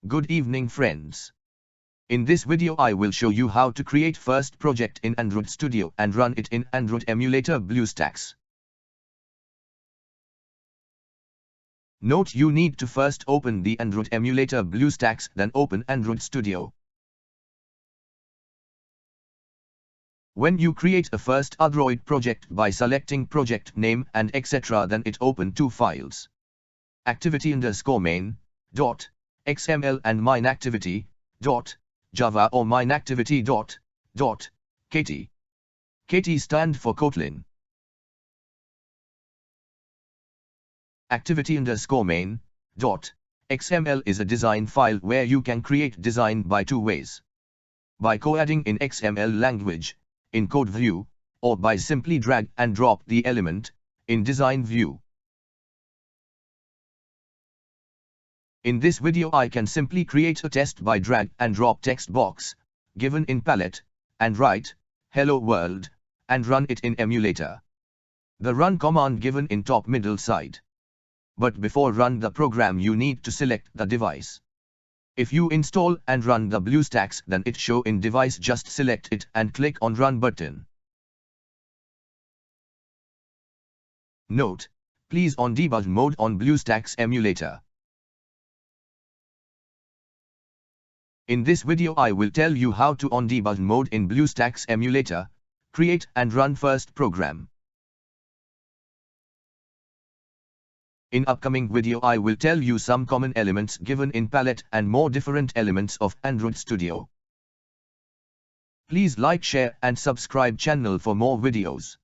Good evening friends. In this video I will show you how to create first project in Android Studio and run it in Android emulator BlueStacks. Note, you need to first open the Android emulator BlueStacks, then open Android Studio. When you create a first Android project by selecting project name and etc., then it open two files. activity_main.xml and mineactivity.java or mineactivity.kt. KT stand for Kotlin. Activity_main.xml is a design file where you can create design by two ways: by co-adding in XML language in code view, or by simply drag and drop the element in design view. In this video I can simply create a test by drag and drop text box given in palette and write hello world and run it in emulator. The run command given in top middle side. But before run the program you need to select the device. If you install and run the BlueStacks, then it show in device, just select it and click on run button. Note, please on debug mode on BlueStacks emulator. In this video I will tell you how to on debug mode in BlueStacks emulator, create and run first program. In upcoming video I will tell you some common elements given in palette and more different elements of Android Studio. Please like, share and subscribe channel for more videos.